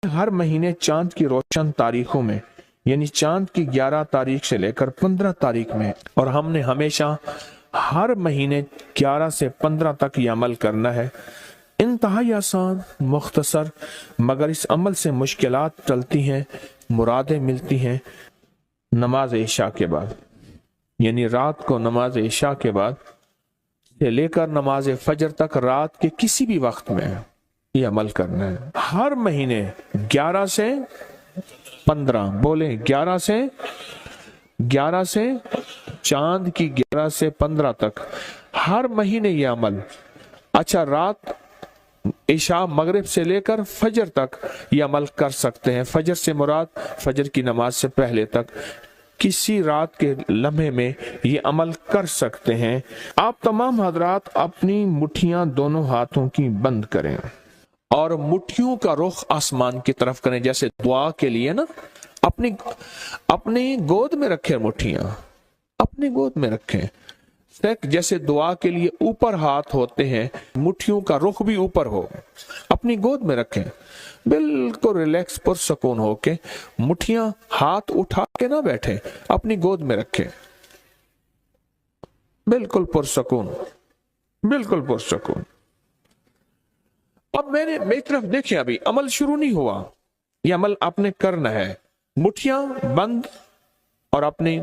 हर महीने चांद की रोशन तारीखों में, यानी चांद की 11 तारीख से लेकर 15 तारीख में, और हमने हमेशा हर महीने 11 से 15 तक ये अमल करना है। इंतहाई आसान, मुख्तसर, मगर इस अमल से मुश्किलात टलती हैं, मुरादें मिलती हैं। नमाज इशा के बाद, यानी रात को नमाज इशा के बाद से लेकर नमाज फजर तक रात के किसी भी वक्त में ये अमल करना है। हर महीने 11 से 15, बोले 11 से चांद की 11 से 15 तक हर महीने ये अमल। अच्छा, रात इशा मगरिब से लेकर फजर तक ये अमल कर सकते हैं। फजर से मुराद फजर की नमाज से पहले तक किसी रात के लम्हे में ये अमल कर सकते हैं। आप तमाम हजरात अपनी मुट्ठियां दोनों हाथों की बंद करें और मुट्ठियों का रुख आसमान की तरफ करें, जैसे दुआ के लिए ना अपनी गोद में रखें, मुट्ठियां अपनी गोद में रखें। जैसे दुआ के लिए ऊपर हाथ होते हैं, मुट्ठियों का रुख भी ऊपर हो, अपनी गोद में रखें। बिल्कुल रिलैक्स पुरसकून होके, मुट्ठियां हाथ उठा के ना बैठे, अपनी गोद में रखें, बिल्कुल पुरसकून, बिल्कुल पुरसकून। अब मेरी तरफ देखें, अभी अमल शुरू नहीं हुआ, यह अमल आपने करना है। मुट्ठियां बंद और अपनी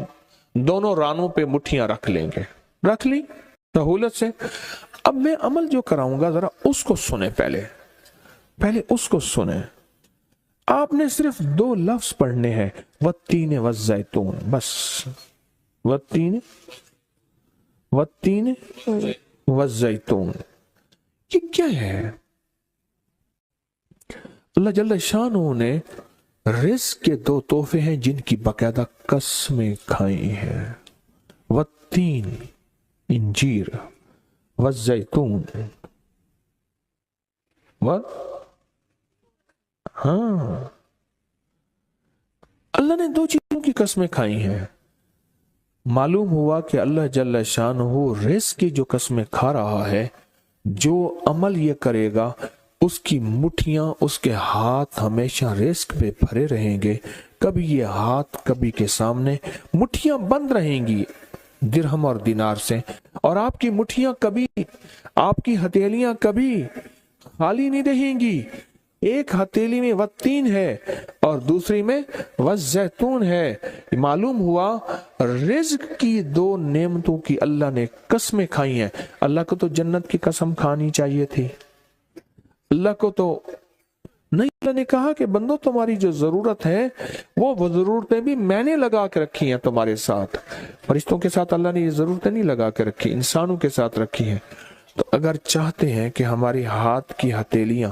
दोनों रानों पे मुट्ठियां रख लेंगे, रख ली सहूलत से। अब मैं अमल जो कराऊंगा जरा उसको सुने, पहले उसको सुने। आपने सिर्फ 2 लफ्ज पढ़ने हैं, वत्तीन वज़ैतून, बस वत्तीन वज़ैतून। ये क्या है? अल्लाह जल्ल शानहू ने रिज़्क़ के 2 तोहफे हैं जिनकी बाकायदा कसमें खाई हैं। वत्तीन इंजीर, वज़ैतून, हाँ, अल्लाह ने 2 चीजों की कसमें खाई हैं। मालूम हुआ कि अल्लाह जल्ल शानहू रिज़्क़ की जो कसमें खा रहा है, जो अमल ये करेगा उसकी मुट्ठियां, उसके हाथ हमेशा रिज़्क़ पे भरे रहेंगे। कभी ये हाथ कभी के सामने, मुट्ठियां बंद रहेंगी दिरहम और दिनार से, और आपकी मुट्ठियां कभी, आपकी हथेलियां कभी खाली नहीं रहेंगी। एक हथेली में वत्तीन है और दूसरी में वज़ैतून है। मालूम हुआ रिज़्क़ की 2 नेमतों की अल्लाह ने कसमें खाई हैं। अल्लाह को तो जन्नत की कसम खानी चाहिए थी, अल्लाह को तो नहीं। अल्लाह ने कहा कि बंदो, तुम्हारी जो जरूरत है वो जरूरतें भी मैंने लगा के रखी हैं तुम्हारे साथ। फरिश्तों के साथ अल्लाह ने ये जरूरतें नहीं लगा के रखी, इंसानों के साथ रखी हैं। तो अगर चाहते हैं कि हमारी हाथ की हथेलियां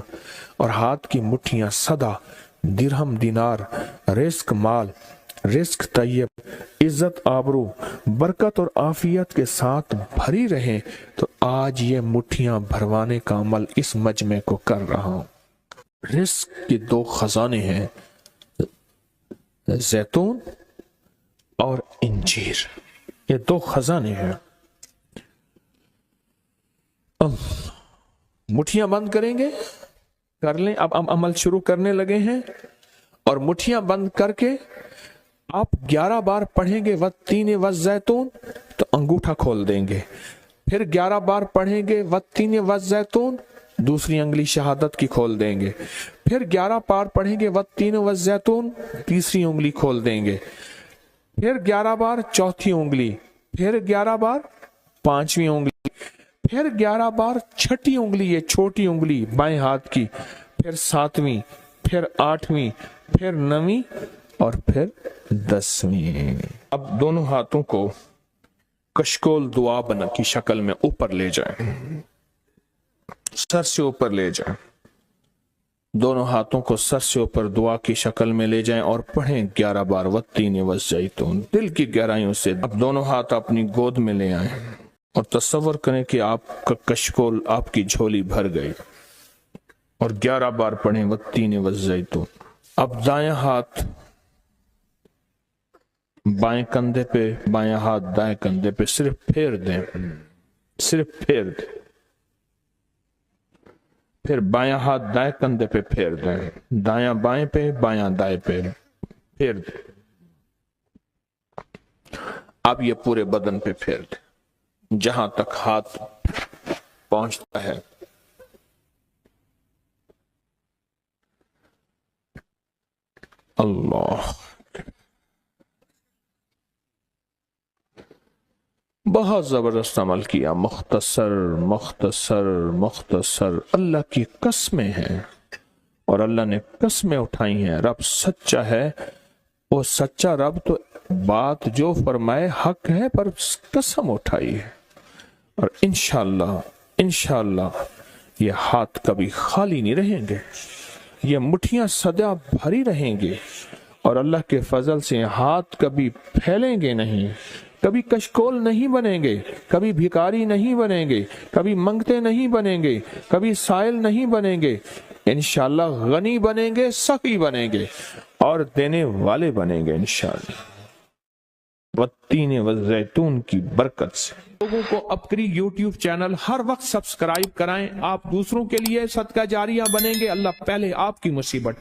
और हाथ की मुट्ठियां सदा दिरहम, दिनार, रिज़्क़ माल, रिज़्क़ तैयब, इज्जत, आबरू, बरकत और आफियत के साथ भरी रहें, तो आज ये मुट्ठियां भरवाने का अमल इस मजमे को कर रहा हूं। रिज़्क़ के 2 खजाने हैं, जैतून और इंजीर, ये 2 खजाने हैं। मुट्ठियां बंद करेंगे, कर लें। अब हम अमल शुरू करने लगे हैं, और मुट्ठियां बंद करके आप 11 बार पढ़ेंगे वत्तीन वज़ैतून, तो अंगूठा खोल देंगे। फिर 11 बार पढ़ेंगे वत्तीन वज़ैतून, दूसरी अंगुली शहादत की खोल देंगे। फिर 11 बार पढ़ेंगे वत्तीन वज़ैतून, तीसरी उंगली खोल देंगे। फिर 11 बार चौथी उंगली, फिर 11 बार 5वीं उंगली, फिर 11 बार छठी उंगली, ये छोटी उंगली बाएं हाथ की, फिर 7वीं, फिर 8वीं, फिर 9वीं और फिर 10वीं। अब दोनों हाथों को कशकोल दुआ बना की शक्ल में ऊपर ले जाएं, सर से ऊपर ले जाएं। दोनों हाथों को सर से ऊपर दुआ की शक्ल में ले जाएं और पढ़ें 11 बार वत्तीन वज़ैतून, दिल की गहराइयों से। अब दोनों हाथ अपनी गोद में ले आएं और तसव्वुर करें कि आपका कशकोल, आपकी झोली भर गई, और 11 बार पढ़ें वत्तीन वज़ैतून। अब दायां हाथ बाएं कंधे पे, बायां हाथ दाएं कंधे पे, सिर्फ फेर दें, सिर्फ फेर दें। پھر بایاں ہاتھ دائیں کندھے پہ پھیر دیں، دایاں بائیں پہ، بایاں دائیں پہ پھیر دیں۔ اب یہ پورے بدن پہ پھیر دیں جہاں تک ہاتھ پہنچتا ہے۔ اللہ، بہت زبردست عمل کیا، مختصر مختصر مختصر۔ اللہ کی قسمیں ہیں اور اللہ نے قسمیں اٹھائی ہیں۔ رب سچا ہے، وہ سچا رب تو بات جو فرمائے حق ہے، پر قسم اٹھائی ہے۔ اور انشاءاللہ یہ ہاتھ کبھی خالی نہیں رہیں گے، یہ مٹھیاں سدا بھری رہیں گے، اور اللہ کے فضل سے ہاتھ کبھی پھیلیں گے نہیں، کبھی کشکول نہیں بنیں گے، کبھی بھکاری نہیں بنیں گے، کبھی منگتے نہیں بنیں گے، کبھی سائل نہیں بنیں گے، انشاءاللہ غنی بنیں گے، سخی بنیں گے اور دینے والے بنیں گے انشاءاللہ، والتین والزیتون کی برکت سے۔ لوگوں کو اپکری یوٹیوب چینل ہر وقت سبسکرائب کرائیں، آپ دوسروں کے لیے صدقہ جاریہ بنیں گے، اللہ پہلے آپ کی مصیبت